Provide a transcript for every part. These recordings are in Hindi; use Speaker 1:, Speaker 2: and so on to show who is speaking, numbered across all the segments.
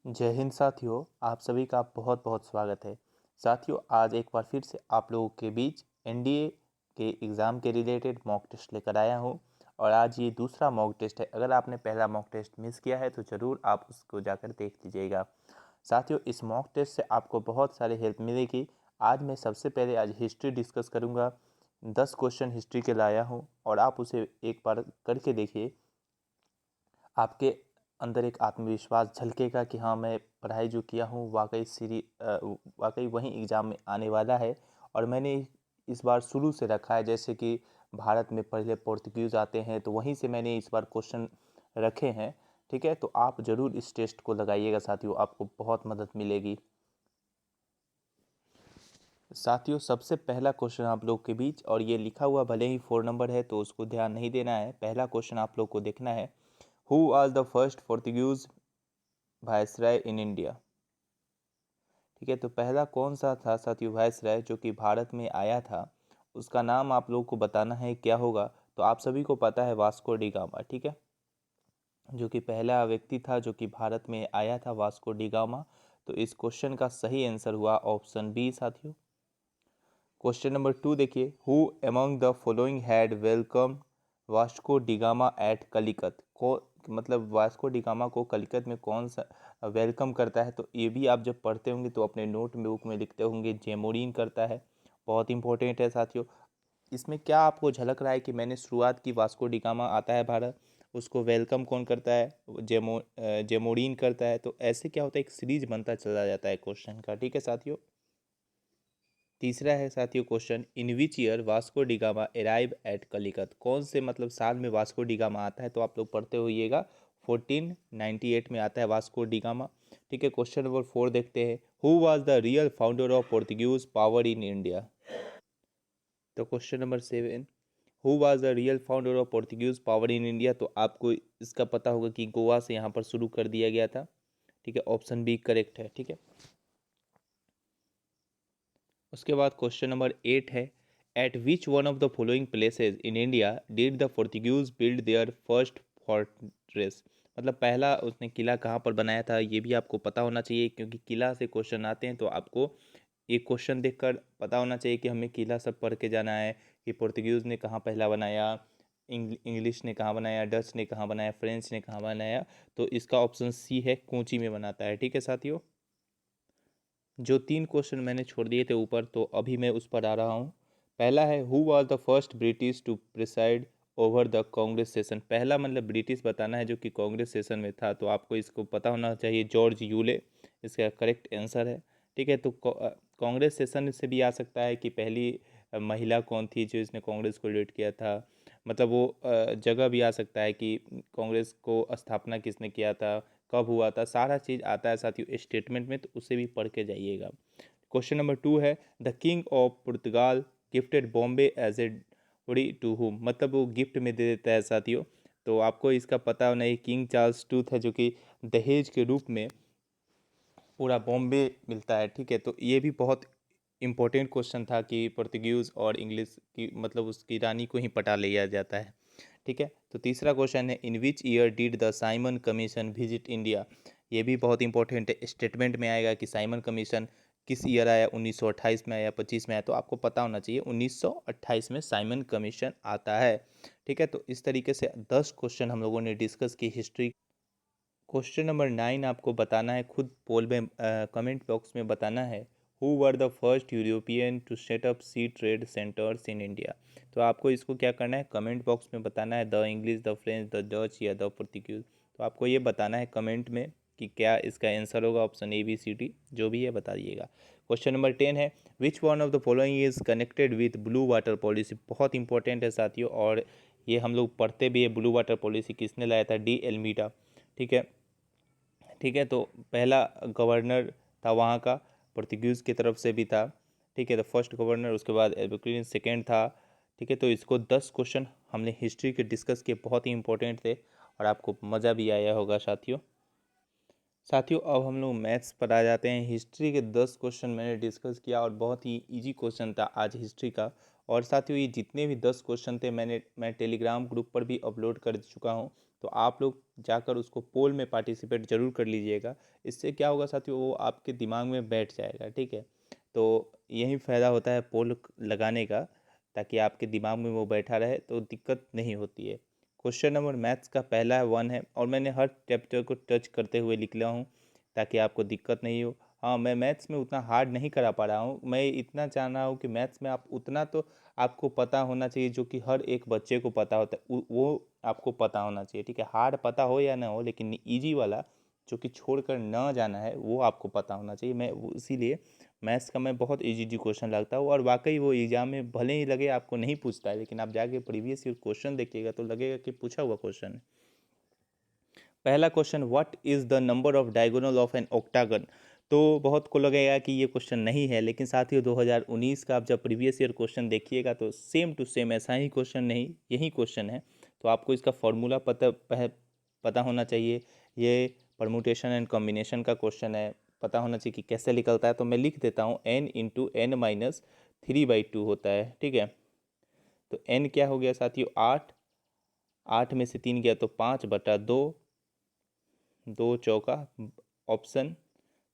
Speaker 1: जय हिंद साथियों, आप सभी का बहुत बहुत स्वागत है। साथियों, आज एक बार फिर से आप लोगों के बीच एनडीए के एग्ज़ाम के रिलेटेड मॉक टेस्ट लेकर आया हूं और आज ये दूसरा मॉक टेस्ट है। अगर आपने पहला मॉक टेस्ट मिस किया है तो ज़रूर आप उसको जाकर देख लीजिएगा। साथियों, इस मॉक टेस्ट से आपको बहुत सारी हेल्प मिलेगी। आज मैं सबसे पहले आज हिस्ट्री डिस्कस करूँगा। 10 क्वेश्चन हिस्ट्री के लाया हूँ और आप उसे एक बार करके देखिए। आपके अंदर एक आत्मविश्वास झलकेगा कि हाँ, मैं पढ़ाई जो किया हूँ वाकई वहीं एग्ज़ाम में आने वाला है। और मैंने इस बार शुरू से रखा है, जैसे कि भारत में पहले पोर्तुगीज़ आते हैं तो वहीं से मैंने इस बार क्वेश्चन रखे हैं। ठीक है, तो आप ज़रूर इस टेस्ट को लगाइएगा साथियों, आपको बहुत मदद मिलेगी। साथियों, सबसे पहला क्वेश्चन आप लोग के बीच, और ये लिखा हुआ भले ही 4 नंबर है तो उसको ध्यान नहीं देना है। पहला क्वेश्चन आप लोग को देखना है, who was the first Portuguese viceroy in India. ठीक है, तो पहला कौन सा था साथियों वायसराय जो कि भारत में आया था, उसका नाम आप लोग को बताना है क्या होगा। तो आप सभी को पता है वास्को डी गामा। ठीक है, जो कि पहला व्यक्ति था जो कि भारत में आया था, वास्को डी गामा। तो इस क्वेश्चन का सही आंसर हुआ ऑप्शन बी साथियों। क्वेश्चन नंबर 2 देखिए, who among the following had welcome Vasco da Gama at Calicut. को मतलब वास्को डिगामा को कलिकत में कौन सा वेलकम करता है। तो ये भी आप जब पढ़ते होंगे तो अपने नोट बुक में लिखते होंगे, जेमोरिन करता है। बहुत इंपॉर्टेंट है साथियों। इसमें क्या आपको झलक रहा है कि मैंने शुरुआत की, वास्को डिगामा आता है भारत, उसको वेलकम कौन करता है, जेमोरिन करता है। तो ऐसे क्या होता है, एक सीरीज बनता चला जाता है क्वेश्चन का। ठीक है साथियों। तीसरा है साथियों question, in which year Vasco da Gama arrive at Calicut. कौन से मतलब साल में वास्को डिगामा आता है। तो आप लोग पढ़ते होइएगा, 1498 में आता है वास्को डिगामा। ठीक है, क्वेश्चन नंबर 4 देखते हैं, who was the real founder of Portuguese power in India. तो question number 7, who was the real founder of Portuguese power in India. तो आपको इसका पता होगा कि गोवा से यहाँ पर शुरू कर दिया गया था। ठीक है, ऑप्शन बी करेक्ट है। ठीक है, उसके बाद क्वेश्चन नंबर 8 है, eight which one of the following places in India did the Portuguese build their first fortress. मतलब पहला उसने किला कहाँ पर बनाया था, ये भी आपको पता होना चाहिए, क्योंकि किला से क्वेश्चन आते हैं। तो आपको ये क्वेश्चन देखकर पता होना चाहिए कि हमें किला सब पढ़ के जाना है कि पोर्तुगीज़ ने कहाँ पहला बनाया, इंग्लिश ने कहाँ बनाया, डच ने कहाँ बनाया, फ्रेंच ने कहाँ बनाया। तो इसका ऑप्शन सी है, कोची में बनाता है। ठीक है साथियों, जो 3 क्वेश्चन मैंने छोड़ दिए थे ऊपर, तो अभी मैं उस पर आ रहा हूँ। पहला है, who was the first British to preside over the Congress session. पहला मतलब ब्रिटिश बताना है जो कि कांग्रेस सेशन में था। तो आपको इसको पता होना चाहिए, जॉर्ज यूले इसका करेक्ट आंसर है। ठीक है, तो कांग्रेस सेशन से भी आ सकता है कि पहली महिला कौन थी जो इसने कांग्रेस को लीड किया था। मतलब वो जगह भी आ सकता है कि कांग्रेस को स्थापना किसने किया था, कब हुआ था, सारा चीज़ आता है साथियों स्टेटमेंट में। तो उसे भी पढ़ के जाइएगा। क्वेश्चन नंबर 2 है, the king of Portugal gifted Bombay as a D to whom. मतलब वो गिफ्ट में दे देता है साथियों। तो आपको इसका पता होना है, किंग चार्ल्स टू था जो कि दहेज के रूप में पूरा बॉम्बे मिलता है। ठीक है, तो ये भी बहुत इम्पोर्टेंट क्वेश्चन था कि पुर्तगीज और इंग्लिश की मतलब उसकी रानी को ही पटा लिया जाता है। ठीक है, तो तीसरा क्वेश्चन है, in which year did the Simon commission visit India. ये भी बहुत इंपॉर्टेंट है, स्टेटमेंट में आएगा कि साइमन कमीशन किस ईयर आया, 1928 में आया, 25 में आया। तो आपको पता होना चाहिए 1928 में साइमन कमीशन आता है। ठीक है, तो इस तरीके से 10 क्वेश्चन हम लोगों ने डिस्कस की हिस्ट्री। क्वेश्चन नंबर 9 आपको बताना है, खुद पोल में कमेंट बॉक्स में बताना है, who were the first European to set up sea trade centres in India. तो आपको इसको क्या करना है, कमेंट बॉक्स में बताना है, the English, the French, the Dutch या द पोर्तुगीज। तो आपको ये बताना है कमेंट में कि क्या इसका आंसर होगा। Option A B C D जो भी है बता दिएगा। क्वेश्चन नंबर 10 है, which one of the following is connected with blue water policy. बहुत इंपॉर्टेंट है साथियों, और ये हम लोग पढ़ते भी है। ब्लू वाटर पॉलिसी किसने लाया था, डी एल्मीडा। ठीक है, ठीक है, तो पहला गवर्नर था वहाँ का, पोर्तुगीज़ की तरफ से भी था। ठीक है, तो फर्स्ट गवर्नर, उसके बाद एल्बुक्वेर्क सेकेंड था। ठीक है, तो इसको 10 क्वेश्चन हमने हिस्ट्री के डिस्कस किए, बहुत ही इंपॉर्टेंट थे और आपको मज़ा भी आया होगा साथियों। साथियों, अब हम लोग मैथ्स पर आ जाते हैं। हिस्ट्री के 10 क्वेश्चन मैंने डिस्कस किया और बहुत ही इजी क्वेश्चन था आज हिस्ट्री का। और साथियों, ये जितने भी 10 क्वेश्चन थे मैं टेलीग्राम ग्रुप पर भी अपलोड कर चुका हूँ। तो आप लोग जाकर उसको पोल में पार्टिसिपेट जरूर कर लीजिएगा। इससे क्या होगा साथियों, वो आपके दिमाग में बैठ जाएगा, ठीक है। तो यही फ़ायदा होता है पोल लगाने का, ताकि आपके दिमाग में वो बैठा रहे तो दिक्कत नहीं होती है। क्वेश्चन नंबर मैथ्स का पहला है 1 है, और मैंने हर चैप्टर को टच करते हुए लिख लिया हूँ ताकि आपको दिक्कत नहीं हो। हाँ, मैं मैथ्स में उतना हार्ड नहीं करा पा रहा हूँ, मैं इतना जान रहा हूँ कि मैथ्स में आप उतना तो आपको पता होना चाहिए जो कि हर एक बच्चे को पता होता है, वो आपको पता होना चाहिए, ठीक है। हार्ड पता हो या ना हो, लेकिन ईजी वाला जो कि छोड़कर ना जाना है वो आपको पता होना चाहिए। मैं इसीलिए मैथ्स का मैं बहुत इजी क्वेश्चन लगता हूँ, और वाकई वो एग्जाम में भले ही लगे आपको नहीं पूछता है, लेकिन आप जाके प्रीवियस ईयर क्वेश्चन देखिएगा तो लगेगा कि पूछा हुआ क्वेश्चन है। पहला question, what is the number of diagonal of an octagon. तो बहुत को लगेगा कि ये क्वेश्चन नहीं है, लेकिन साथियों 2019 का आप जब प्रीवियस ईयर क्वेश्चन देखिएगा तो सेम टू सेम ऐसा ही क्वेश्चन, नहीं यही क्वेश्चन है। तो आपको इसका फॉर्मूला पता होना चाहिए। ये परमुटेशन एंड कॉम्बिनेशन का क्वेश्चन है, पता होना चाहिए कि कैसे निकलता है। तो मैं लिख देता हूँ n इंटू एन माइनस 3/2 होता है, ठीक है। तो n क्या हो गया साथियों, 8, 8 में से 3 गया तो 5/2, 2 चौका ऑप्शन।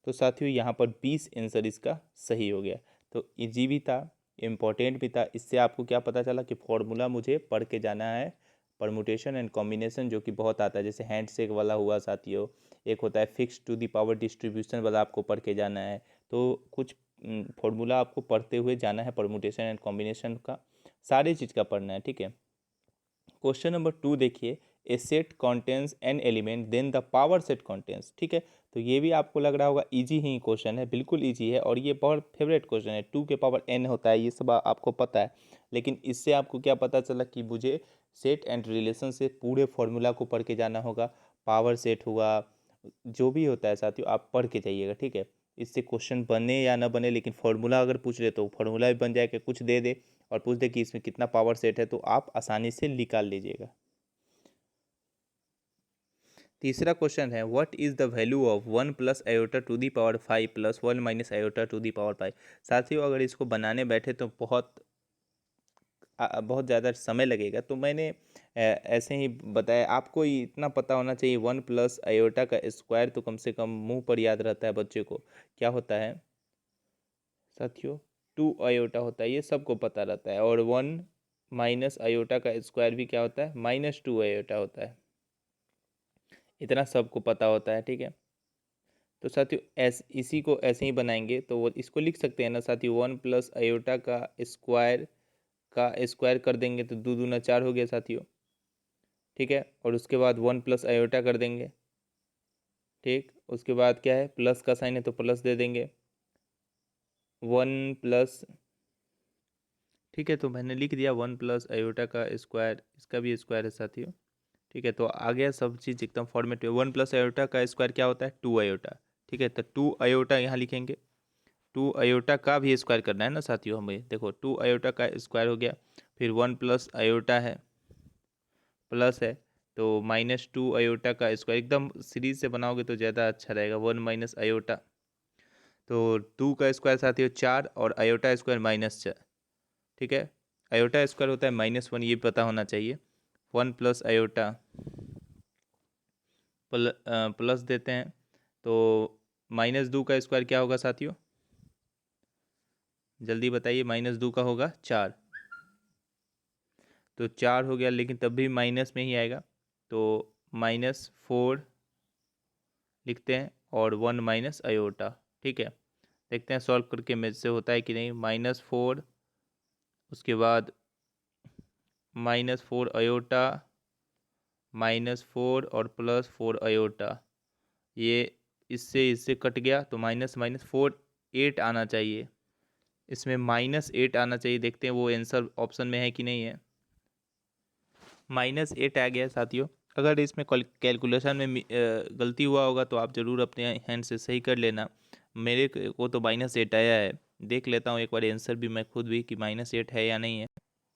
Speaker 1: तो साथियों यहाँ पर 20 आंसर इसका सही हो गया। तो इजी भी था, इम्पोर्टेंट भी था। इससे आपको क्या पता चला कि फॉर्मूला मुझे पढ़ के जाना है, परमुटेशन एंड कॉम्बिनेशन जो कि बहुत आता है, जैसे हैंडशेक वाला हुआ साथियों, एक होता है fix to the power distribution वाला, आपको पढ़ के जाना है। तो कुछ फॉर्मूला आपको पढ़ते हुए जाना है, परमुटेशन एंड कॉम्बिनेशन का सारी चीज़ का पढ़ना है, ठीक है। क्वेश्चन नंबर 2 देखिए, a set contains an element then the power set contains, ठीक है। तो ये भी आपको लग रहा होगा इजी ही क्वेश्चन है, बिल्कुल इजी है, और ये बहुत फेवरेट क्वेश्चन है। 2 के पावर n होता है, ये सब आपको पता है। लेकिन इससे आपको क्या पता चला कि मुझे सेट एंड रिलेशन से पूरे फॉर्मूला को पढ़ के जाना होगा। पावर सेट हुआ, जो भी होता है साथियों आप पढ़ के जाइएगा, ठीक है। इससे क्वेश्चन बने या ना बने, लेकिन फार्मूला अगर पूछ ले तो फार्मूला भी बन जाएगा, कुछ दे दे और पूछ दे कि इसमें कितना पावर सेट है, तो आप आसानी से निकाल लीजिएगा। तीसरा क्वेश्चन है, what is the value of 1 plus iota to the power 5 plus 1 minus iota to the power 5। साथियों अगर इसको बनाने बैठे तो बहुत ज़्यादा समय लगेगा, तो मैंने ऐसे ही बताया। आपको इतना पता होना चाहिए, 1 प्लस आयोटा का स्क्वायर तो कम से कम मुंह पर याद रहता है बच्चे को, क्या होता है साथियों, 2 आयोटा होता है, ये सबको पता रहता है। और 1 माइनस आयोटा का स्क्वायर भी क्या होता है, -2 आयोटा होता है, इतना सबको पता होता है, ठीक है। तो साथियों इसी को ऐसे ही बनाएंगे, तो वो इसको लिख सकते हैं ना साथियों, 1 प्लस आयोटा का स्क्वायर कर देंगे तो 2 दूना 4 हो गया साथियों, ठीक है। और उसके बाद 1 प्लस आयोटा कर देंगे, ठीक। उसके बाद क्या है, प्लस का साइन है तो प्लस दे देंगे, 1 प्लस, ठीक है। तो मैंने लिख दिया 1 प्लस आयोटा का स्क्वायर, इसका भी स्क्वायर है साथियों, ठीक है। तो आ गया सब चीज़ एकदम फॉर्मेट में। 1 प्लस आयोटा का स्क्वायर क्या होता है, 2 आयोटा, ठीक है। तो 2 आयोटा यहाँ लिखेंगे, 2 आयोटा का भी स्क्वायर करना है ना साथियों हमें, देखो 2 आयोटा का स्क्वायर हो गया, फिर 1 प्लस आयोटा है, प्लस है, तो -2 आयोटा का स्क्वायर, एकदम सीरीज से बनाओगे तो ज़्यादा अच्छा रहेगा। 1 माइनस आयोटा, तो 2 का स्क्वायर साथियों 4, और आयोटा स्क्वायर -4, ठीक है। आयोटा स्क्वायर होता है -1, ये पता होना चाहिए। 1 प्लस आयोटा प्लस देते हैं, तो -2 का स्क्वायर क्या होगा साथियों, जल्दी बताइए, -2 का होगा 4, तो 4 हो गया, लेकिन तब भी माइनस में ही आएगा, तो -4 लिखते हैं, और 1 माइनस आयोटा, ठीक है। देखते हैं सॉल्व करके मेरे से होता है कि नहीं। -4, उसके बाद -4 आयोटा, -4 और +4 आयोटा, ये इससे कट गया, तो माइनस माइनस 4 8 आना चाहिए, इसमें -8 आना चाहिए। देखते हैं वो आंसर ऑप्शन में है कि नहीं है। -8 आ गया साथियों। अगर इसमें कैलकुलेशन में गलती हुआ होगा तो आप ज़रूर अपने हैंड से सही कर लेना। मेरे को तो -8 आया है, देख लेता हूँ एक बार आंसर भी मैं खुद भी कि -8 है या नहीं है।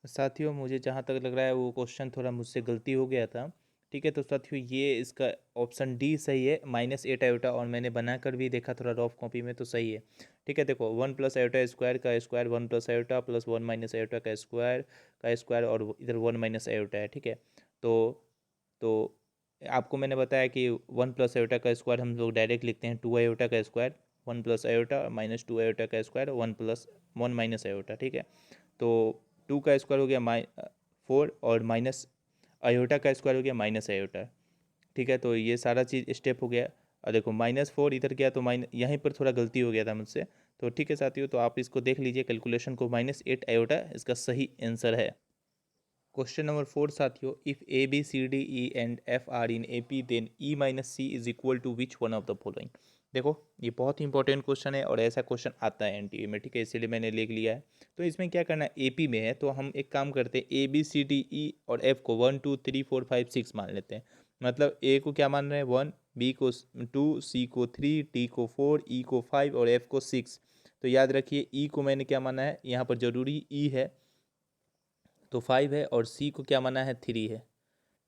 Speaker 1: साथियों मुझे जहाँ तक लग रहा है वो क्वेश्चन थोड़ा मुझसे गलती हो गया था, ठीक है। तो साथियों ये इसका ऑप्शन डी सही है, -8 आयोटा, और मैंने बना कर भी देखा थोड़ा रफ कॉपी में, तो सही है, ठीक है। देखो 1 प्लस आयोटा स्क्वायर का square 1 plus iota plus 1 minus iota का स्क्वायर और इधर 1 माइनस आयोटा है, ठीक है। तो तो आपको मैंने बताया कि 1 + आयोटा का स्क्वायर हम लोग डायरेक्ट लिखते हैं 2 आयोटा का स्क्वायर, 1 + आयोटा माइनस 2 आयोटा का स्क्वायर, 1 + 1 - आयोटा, ठीक है। तो 2 का स्क्वायर हो गया 4 और माइनस आयोटा का स्क्वायर हो गया -आयोटा, ठीक है। तो ये सारा चीज़ स्टेप हो गया। और देखो -4 इधर गया तो यहीं पर थोड़ा गलती हो गया था मुझसे। तो ठीक है साथियों, तो आप इसको देख लीजिए कैलकुलेशन को, -8 आयोटा इसका सही आंसर है। क्वेश्चन नंबर 4 साथियों, if A B C D E and F are in A P then E minus C is equal to which one of the following. देखो ये बहुत ही इंपॉर्टेंट क्वेश्चन है और ऐसा क्वेश्चन आता है एनटीए में, ठीक है, इसीलिए मैंने लिख लिया है। तो इसमें क्या करना है, एपी में है तो हम एक काम करते हैं, ए बी सी डी ई और एफ को 1 2 3 4 5 6 मान लेते हैं। मतलब ए को क्या मान रहे हैं 1, बी को 2, सी को 3, डी को 4, ई को 5 और एफ को 6। तो याद रखिए ई को मैंने क्या माना है, यहाँ पर जरूरी ई है तो 5 है, और सी को क्या माना है 3 है,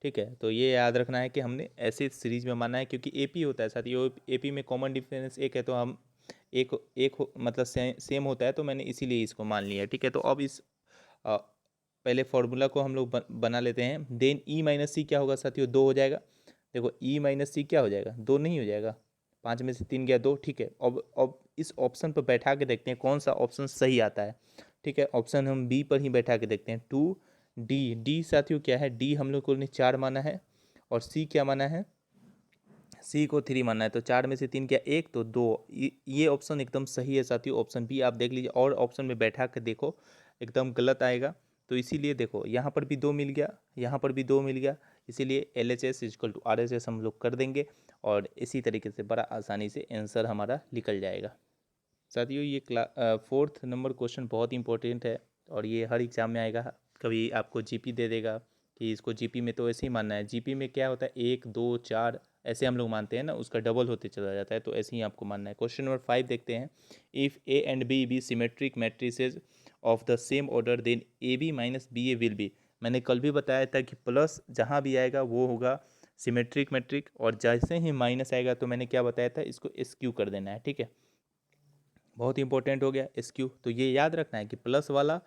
Speaker 1: ठीक है। तो ये याद रखना है कि हमने ऐसे सीरीज में माना है, क्योंकि एपी होता है साथ ये एपी में कॉमन डिफरेंस एक है, तो हम एक एक मतलब सेम होता है, तो मैंने इसीलिए इसको मान लिया, ठीक है। तो अब इस पहले फॉर्मूला को हम लोग बना लेते हैं। देन ई माइनस सी क्या होगा साथियों, 2 हो जाएगा। देखो ई माइनस सी क्या हो जाएगा, 2 नहीं हो जाएगा, 5 में से 3 गया 2, ठीक है। अब इस ऑप्शन पर बैठा के देखते हैं कौन सा ऑप्शन सही आता है, ठीक है। ऑप्शन हम बी पर ही बैठा के देखते हैं, 2 डी साथियों क्या है, डी हम लोग को ने 4 माना है और सी क्या माना है, सी को 3 माना है। तो 4 में से 3 क्या 1, तो 2। ये ऑप्शन एकदम सही है साथियों, ऑप्शन बी आप देख लीजिए, और ऑप्शन में बैठा के देखो एकदम गलत आएगा। तो इसीलिए देखो यहाँ पर भी 2 मिल गया, यहाँ पर भी 2 मिल गया, इसीलिए LHS इक्वल टू RHS हम लोग कर देंगे और इसी तरीके से बड़ा आसानी से आंसर हमारा निकल जाएगा। साथियों ये 4th नंबर क्वेश्चन बहुत इंपॉर्टेंट है और ये हर एग्जाम में आएगा। कभी आपको जीपी दे देगा कि इसको जीपी में तो ऐसे ही मानना है, जीपी में क्या होता है 1 2 4 ऐसे हम लोग मानते हैं ना, उसका डबल होते चला जाता है, तो ऐसे ही आपको मानना है। क्वेश्चन नंबर 5 देखते हैं, if A and B be symmetric matrices of the same order then A B minus B A will be. मैंने कल भी बताया था कि प्लस जहाँ भी आएगा वो होगा सिमेट्रिक मैट्रिक, और जैसे ही माइनस आएगा तो मैंने क्या बताया था, इसको एसक्यू कर देना है, ठीक है। बहुत इंपॉर्टेंट हो गया एसक्यू, तो ये याद रखना है कि प्लस वाला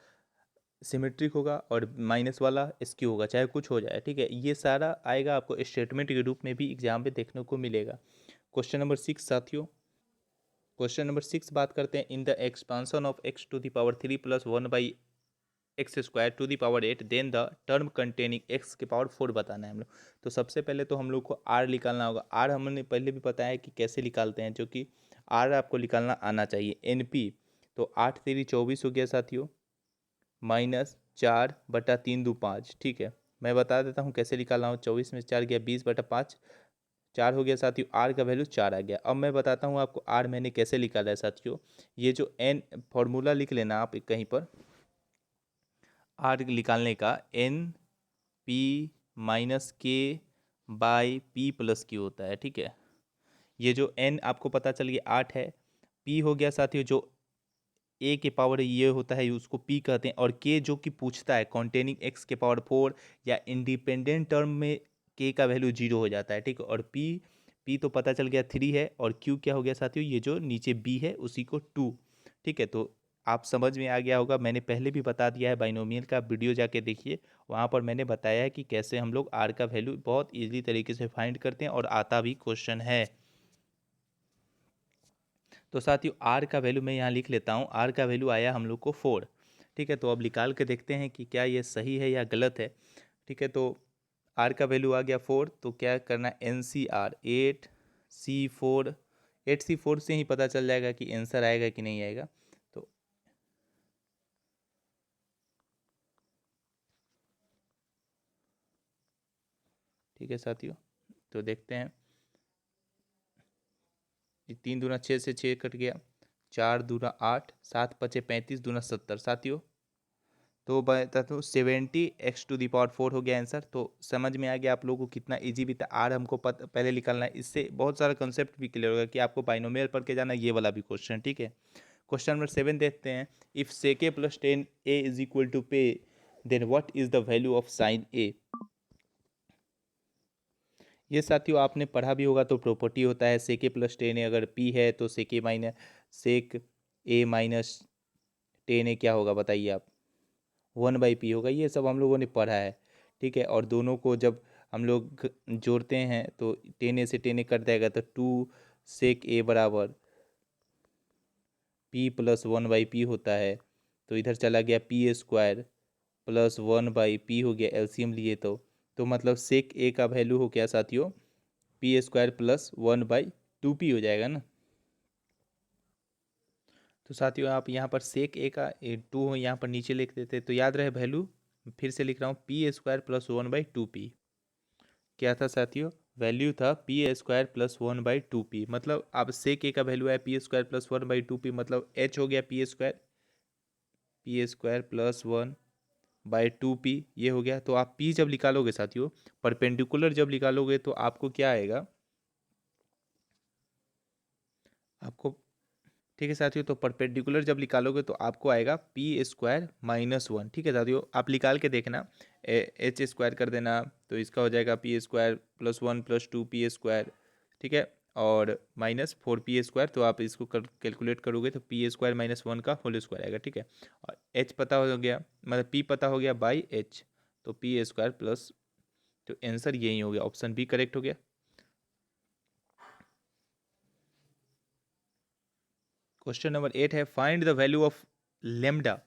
Speaker 1: सिमेट्रिक होगा और माइनस वाला एसक्यू होगा, चाहे कुछ हो जाए, ठीक है। ये सारा आएगा आपको स्टेटमेंट के रूप में भी एग्जाम में देखने को मिलेगा। क्वेश्चन नंबर 6 साथियों, क्वेश्चन नंबर 6 बात करते हैं, in the expansion of x to the power 3 + 1 by x square to the power 8 then the term containing x के पावर 4 बताना है हम लोग। तो सबसे पहले तो हम लोग को r निकालना होगा। r हमने पहले भी बताया कि कैसे निकालते हैं, जो कि r आपको निकालना आना चाहिए, NP। तो 8 3 24 हो गया साथियों, -4/3 = 5, ठीक है। मैं बता देता हूँ कैसे निकालना हो, 24 में 4 गया 20/5, 4 हो गया साथियों, आर का वैल्यू 4 आ गया। अब मैं बताता हूँ आपको आर मैंने कैसे निकाला है साथियों। ये जो एन फॉर्मूला लिख लेना आप कहीं पर, आर निकालने का NP-K/P+Q होता है, ठीक है। ये जो एन आपको पता चल गया 8 है, पी हो गया साथियों जो ए के पावर ये होता है उसको पी कहते हैं, और के जो कि पूछता है कॉन्टेनिंग एक्स के पावर 4 या इंडिपेंडेंट टर्म में के का वैल्यू 0 हो जाता है, ठीक है। और पी तो पता चल गया 3 है, और क्यू क्या हो गया साथियों, ये जो नीचे बी है उसी को 2, ठीक है। तो आप समझ में आ गया होगा, मैंने पहले भी बता दिया है, बाइनोमियल का वीडियो जाके देखिए, वहाँ पर मैंने बताया है कि कैसे हम लोग आर का वैल्यू बहुत ईजी तरीके से फाइंड करते हैं और आता भी क्वेश्चन है। तो साथियों आर का वैल्यू मैं यहाँ लिख लेता हूँ, आर का वैल्यू आया हम लोग को 4, ठीक है। तो अब निकाल के देखते हैं कि क्या ये सही है या गलत है, ठीक है। तो आर का वैल्यू आ गया 4, तो क्या करना है, NCR 8C4, 8C4 से ही पता चल जाएगा कि आंसर आएगा कि नहीं आएगा। तो ठीक है साथियों, तो देखते हैं, ये 3 दूना 6 से 6 कट गया, 4 दूना 8, 7 पचे 35, दूना 70 साथियों। तो बता तो 70x⁴ हो गया आंसर। तो समझ में आ गया आप लोगों को कितना इजी भी था, आर हमको पहले निकालना है, इससे बहुत सारा कंसेप्ट भी क्लियर होगा कि आपको बाइनोमियल पढ़ के जाना, ये वाला भी क्वेश्चन, ठीक है। क्वेश्चन नंबर 7 देखते हैं, if sec plus 10a is equal to p then what is the value of sine A. ये साथियों आपने पढ़ा भी होगा, तो प्रॉपर्टी होता है सेके प्लस 10a, अगर p है तो सेक a माइनस 10a क्या होगा बताइए आप, 1/p होगा। ये सब हम लोगों ने पढ़ा है, ठीक है। और दोनों को जब हम लोग जोड़ते हैं तो 10a से 10a कट जाएगा, तो 2 sec a बराबर p प्लस 1/p होता है। तो इधर चला गया p² प्लस 1/p हो गया, एलसीएम लिए तो मतलब sec a का वैल्यू हो गया साथियों p² प्लस 1/2p हो जाएगा ना। तो साथियों आप यहाँ पर sec a का 2 यहाँ पर नीचे लिख देते तो याद रहे वैल्यू। फिर से लिख रहा हूँ p² प्लस 1/2p। क्या था साथियों? वैल्यू था p² प्लस 1/2p। मतलब अब sec a का वैल्यू है p² प्लस 1/2p, मतलब h हो गया p² प्लस 1/2p, ये हो गया। तो आप p जब निकालोगे साथियों, परपेंडिकुलर जब निकालोगे तो आपको क्या आएगा आपको, ठीक है साथियों। तो परपेंडिकुलर जब निकालोगे तो आपको आएगा p² -1। ठीक है साथियों, आप निकाल के देखना, h² कर देना तो इसका हो जाएगा p² प्लस 1 प्लस 2p²। ठीक है, और -4p²। तो आप इसको कैलकुलेट करोगे तो p² -1 का होल स्क्वायर आएगा। ठीक है, और h पता हो गया, मतलब p पता हो गया बाई h, तो p² प्लस, तो आंसर यही हो गया, ऑप्शन बी करेक्ट हो गया। क्वेश्चन नंबर 8 है, find the value of lambda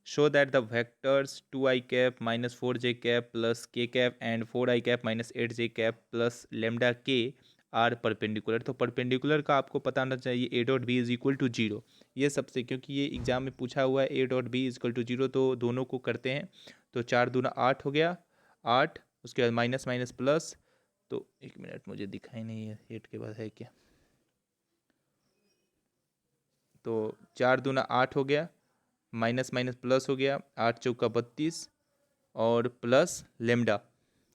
Speaker 1: show that the vectors 2i cap minus 4j cap plus k cap and 4i cap minus 8j cap plus lambda k are perpendicular. तो परपेंडिकुलर का आपको पता होना चाहिए a dot B is equal to 0। ये सबसे, क्योंकि ये एग्जाम में पूछा हुआ है a dot B is equal to 0, तो दोनों को करते हैं। तो 4 दूना 8 हो गया, 8, उसके बाद माइनस माइनस प्लस, तो 1 मिनट मुझे दिखाई नहीं है 8 के बाद है क्या। तो 4 दूना 8 हो गया, माइनस माइनस प्लस हो गया, 8 चौका 32 और प्लस लेमडा।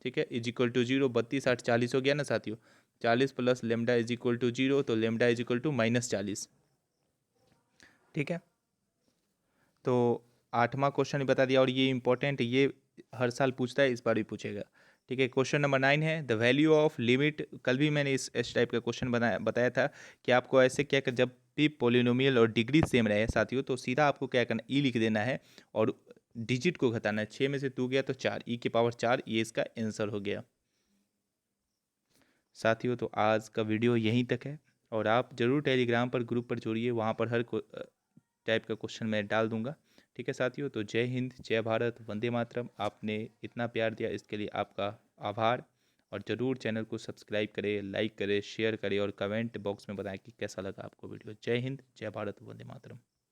Speaker 1: ठीक है, इज इक्वल टू 0, 32 8 40 हो गया ना साथियों। 40 plus lambda is equal to 0, तो लेमडा इज इक्वल टू -40। ठीक है, तो 8वां क्वेश्चन ही बता दिया, और ये इंपॉर्टेंट है, ये हर साल पूछता है, इस बार भी पूछेगा। ठीक है, क्वेश्चन नंबर 9 है, द वैल्यू ऑफ लिमिट। कल भी मैंने इस टाइप का क्वेश्चन बताया था कि आपको ऐसे क्या कर, जब भी पोलिनोमियल और डिग्री सेम रहे साथियों, तो सीधा आपको क्या करना, ई लिख देना है और डिजिट को घटाना है। 6 में से 2 गया तो 4, ई के पावर 4, ये इसका आंसर हो गया साथियों। तो आज का वीडियो यहीं तक है, और आप ज़रूर टेलीग्राम पर ग्रुप पर जुड़िए, वहाँ पर हर टाइप का क्वेश्चन मैं डाल दूंगा। ठीक है साथियों, तो जय हिंद, जय भारत, वंदे मातरम। आपने इतना प्यार दिया, इसके लिए आपका आभार। और ज़रूर चैनल को सब्सक्राइब करें, लाइक करें, शेयर करें, और कमेंट बॉक्स में बताएं कि कैसा लगा आपको वीडियो। जय हिंद, जय भारत, वंदे मातरम।